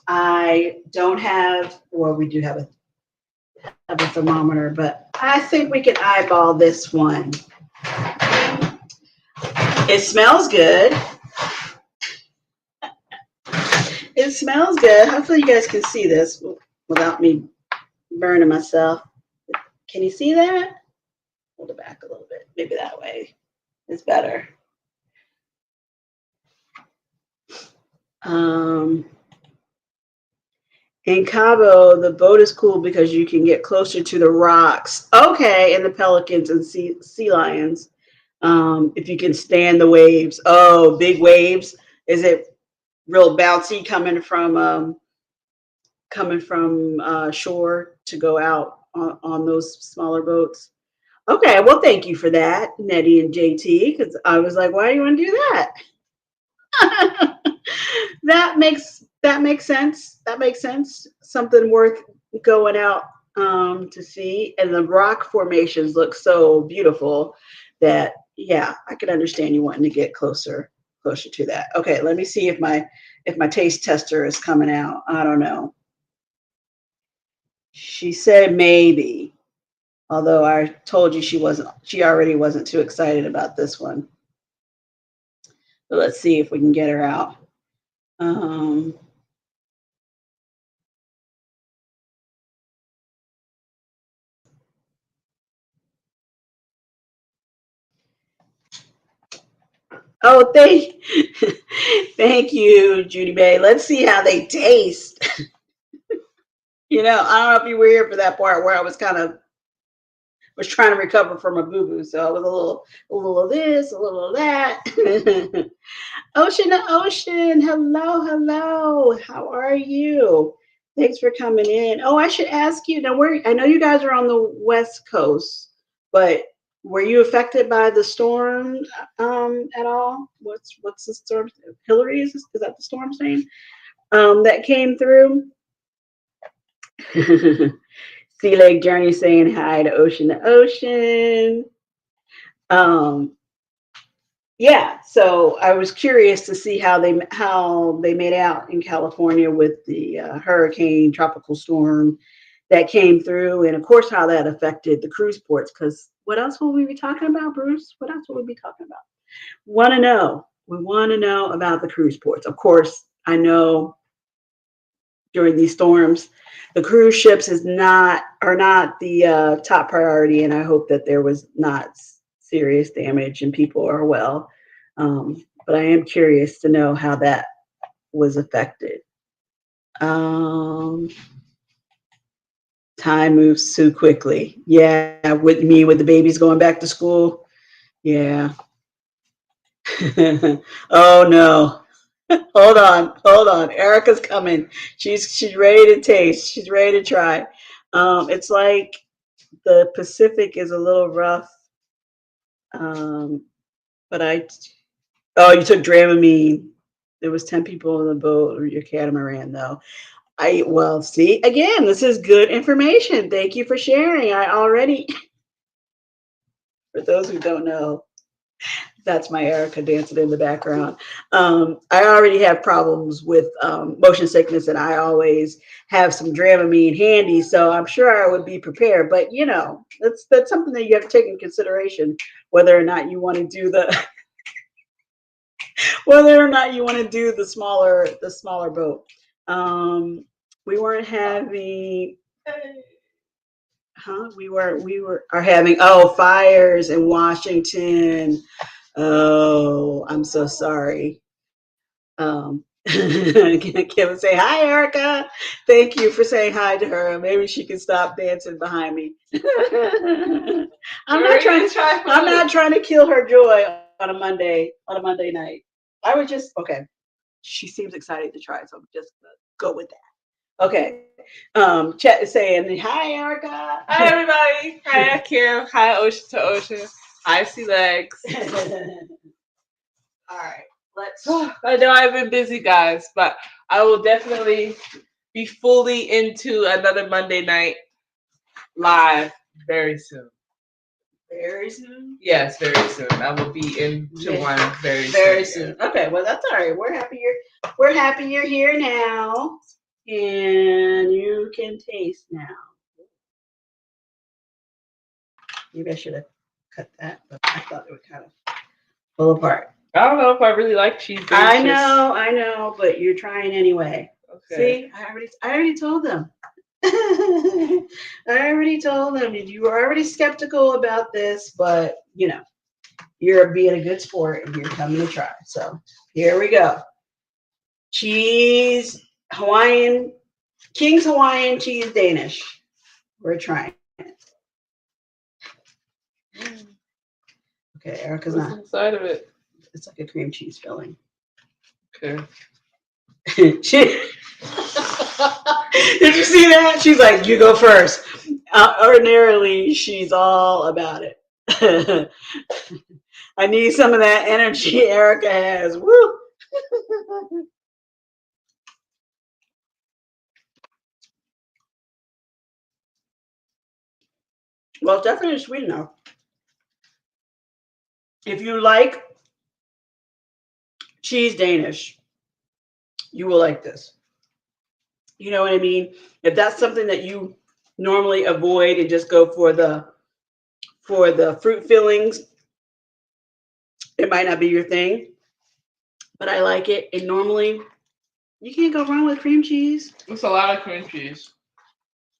I don't have, or we do have a thermometer, but I think we can eyeball this one. It smells good. It smells good. Hopefully you guys can see this without me burning myself. Can you see that? Hold it back a little bit. Maybe that way is better. In Cabo, the boat is cool because you can get closer to the rocks. Okay, and the pelicans and sea lions. If you can stand the waves. Oh, big waves. Is it real bouncy coming from shore to go out on those smaller boats? Okay, well, thank you for that, Nettie and JT, because I was like, why do you want to do that? that makes sense. That makes sense. Something worth going out to see, and the rock formations look so beautiful that yeah, I could understand you wanting to get closer to that. Okay, let me see if my taste tester is coming out. I don't know. She said maybe, although I told you she already wasn't too excited about this one. But let's see if we can get her out. Oh, thank you, Judy Bay. Let's see how they taste. I don't know if you were here for that part where I was kind of was trying to recover from a boo-boo. So I was a little of this, a little of that. Ocean to Ocean, hello, hello. How are you? Thanks for coming in. Oh, I should ask you now. I know you guys are on the West Coast, but were you affected by the storm at all? What's the storm? Hillary is that the storm name? That came through. Sea Lake Journey saying hi to Ocean. Um, yeah, so I was curious to see how they made out in California with the hurricane tropical storm that came through, and of course how that affected the cruise ports. Because what else will we be talking about, Bruce? What else will we be talking about? Want to know? We want to know about the cruise ports. Of course, I know during these storms, the cruise ships are not the top priority, and I hope that there was not serious damage and people are well. But I am curious to know how that was affected. Time moves too quickly. Yeah, with the babies going back to school. Yeah. Oh no. Hold on. Erica's coming. She's ready to taste. She's ready to try. It's like the Pacific is a little rough. But you took Dramamine. There was 10 people on the boat or your catamaran though. See, again, this is good information. Thank you for sharing. For those who don't know, that's my Erica dancing in the background. I already have problems with motion sickness, and I always have some Dramamine handy, so I'm sure I would be prepared. But that's something that you have to take in consideration, whether or not you want to do the smaller boat. We weren't having. Are having fires in Washington. Oh, I'm so sorry. Kim say hi, Erica. Thank you for saying hi to her. Maybe she can stop dancing behind me. I'm not trying to kill her joy on a Monday night. I was just okay. She seems excited to try, so I'm just gonna go with that. Okay. Chet is saying hi, Erica. Hi, everybody. Hi, Kim. Hi, Ocean to Ocean. Hi, Sea Legs. All right. I know I've been busy, guys, but I will definitely be fully into another Monday night live very soon. Very soon? Yes, very soon. I will be into one very soon. Very soon. Okay, well that's all right. We're happy you're here now, and you can taste now. Maybe I should have cut that, but I thought it would kind of pull apart. I don't know if I really like cheese. I know, but you're trying anyway. Okay. See, I already told them. I already told them you were already skeptical about this, but you're being a good sport and you're coming to try. So here we go. Cheese Hawaiian, King's Hawaiian cheese Danish. We're trying it. Okay, Erica's What's inside of it? It's like a cream cheese filling. Okay. Did you see that? She's like, you go first. Ordinarily, she's all about it. I need some of that energy Erica has. Woo! Well, it's definitely sweet enough. If you like cheese Danish, you will like this. You know what I mean? If that's something that you normally avoid and just go for the fruit fillings, it might not be your thing. But I like it. And normally you can't go wrong with cream cheese. It's a lot of cream cheese.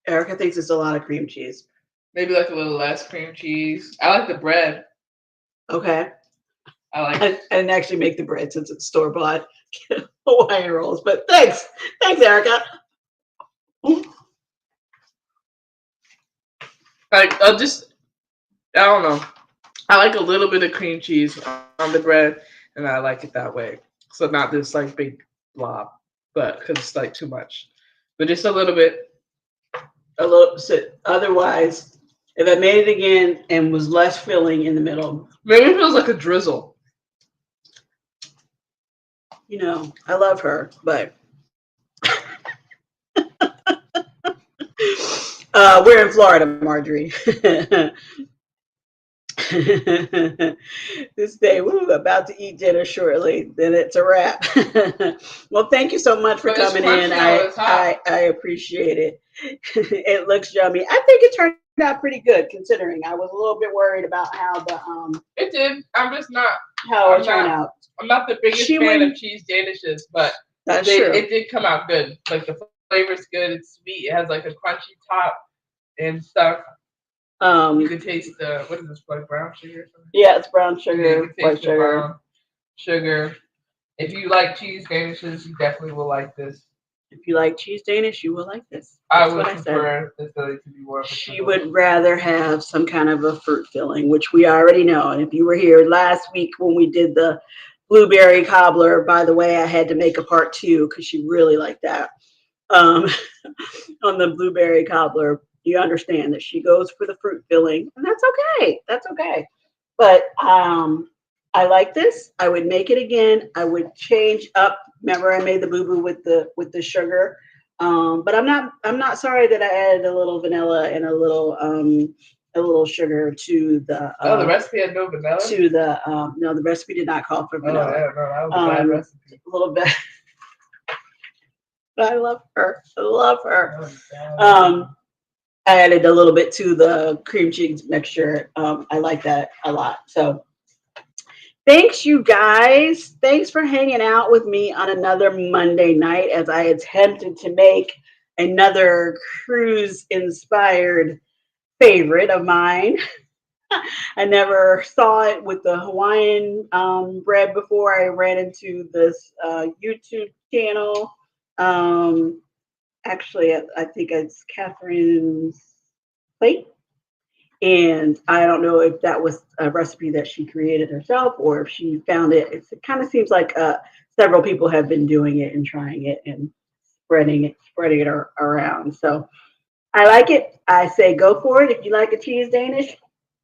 Erica thinks it's a lot of cream cheese. Maybe like a little less cream cheese. I like the bread. Okay. I didn't actually make the bread since it's store-bought Hawaiian rolls. But thanks, Erica. I'll just I don't know. I like a little bit of cream cheese on the bread, and I like it that way. So not this like big blob, but because it's like too much, but just a little bit. A little. So otherwise, if I made it again and was less filling in the middle, Maybe it feels like a drizzle. I love her, but we're in Florida, Marjorie. This day, woo, about to eat dinner shortly. Then it's a wrap. Well, thank you so much for But it's coming in. crunchy on the top. I appreciate it. It looks yummy. I think it turned out pretty good, considering I was a little bit worried about It did. I'm just not. how it I'm turned not. out. I'm not the biggest She fan of wouldn't. cheese danishes, but That's it true. did come out good. Like the flavor's good. It's sweet. It has like a crunchy top and stuff. You Um, can taste the what is this, like brown sugar or something? yeah, it's brown Yeah, you sugar, can white taste the sugar. brown sugar. If you like cheese danishes, you definitely will like this. If you like cheese Danish, you will like this. I That's would what I said. prefer the Philly to be more of a She sugar. would rather have some kind of a fruit filling, which we already know. And if you were here last week when we did the blueberry cobbler, by the way, I had to make a part two because she really liked that. Um, on the blueberry cobbler, you understand that she goes for the fruit filling, and that's okay. That's okay. But I like this. I would make it again. I would change up. Remember, I made the boo boo with the sugar. But I'm not sorry that I added a little vanilla and a little sugar Oh, the recipe had no vanilla. to the no, the recipe did not call for Oh yeah, vanilla. no, that was a bad recipe. A little bit. But I love her. I love her. That was bad. I added a little bit to the cream cheese mixture. I like that a lot. So thanks, you guys. Thanks for hanging out with me on another Monday night as I attempted to make another cruise inspired favorite of mine. I never saw it with the Hawaiian bread before. I ran into this YouTube channel. Um, Actually, I think it's Catherine's Plate. And I don't know if that was a recipe that she created herself or if she found it. It kind of seems like several people have been doing it and trying it and spreading it around. So I like it. I say go for it. If you like a cheese Danish,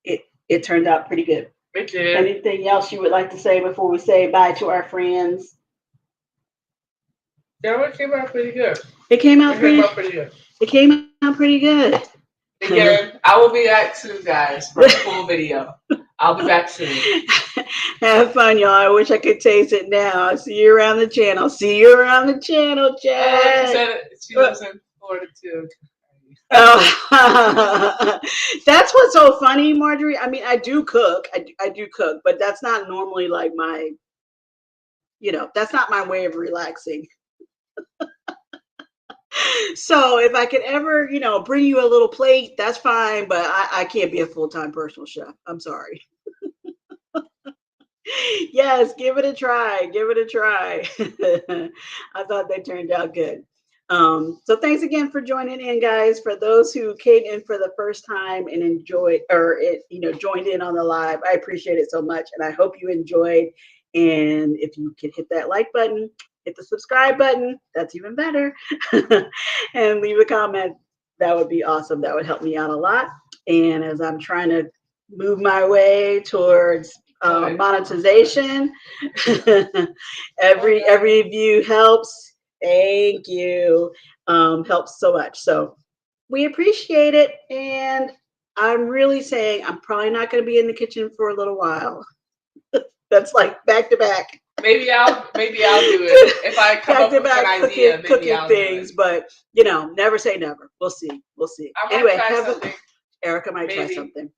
it turned out pretty good. It did. Anything else you would like to say before we say bye to our friends? Yeah, it came out pretty good. It came out It came pretty. out pretty good. It came out pretty good. Again, I will be back soon, guys, for a full video. I'll be back soon. Have fun, y'all. I wish I could taste it now. See you around the channel. See you around the channel, She Chad. said she lives in Florida too. Oh. That's what's so funny, Marjorie. I mean, I do cook. I do cook, but that's not normally like my, that's not my way of relaxing. So if I could ever, bring you a little plate, that's fine, but I can't be a full-time personal chef. I'm sorry. Yes, give it a try. Give it a try. I thought they turned out good. So thanks again for joining in, guys. For those who came in for the first time and enjoyed or joined in on the live, I appreciate it so much, and I hope you enjoyed. And if you could hit that like button, hit the subscribe button, that's even better. And leave a comment. That would be awesome. That would help me out a lot. And as I'm trying to move my way towards monetization, every view helps. Thank you. Helps so much. So we appreciate it. And I'm really saying I'm probably not going to be in the kitchen for a little while. That's like back to back. Maybe I'll do it if I come up with an idea. Cooking things, but never say never. We'll see. We'll see. Anyway, Erica might try something.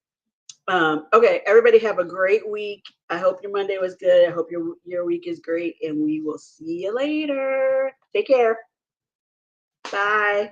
Okay, everybody have a great week. I hope your Monday was good. I hope your week is great, and we will see you later. Take care. Bye.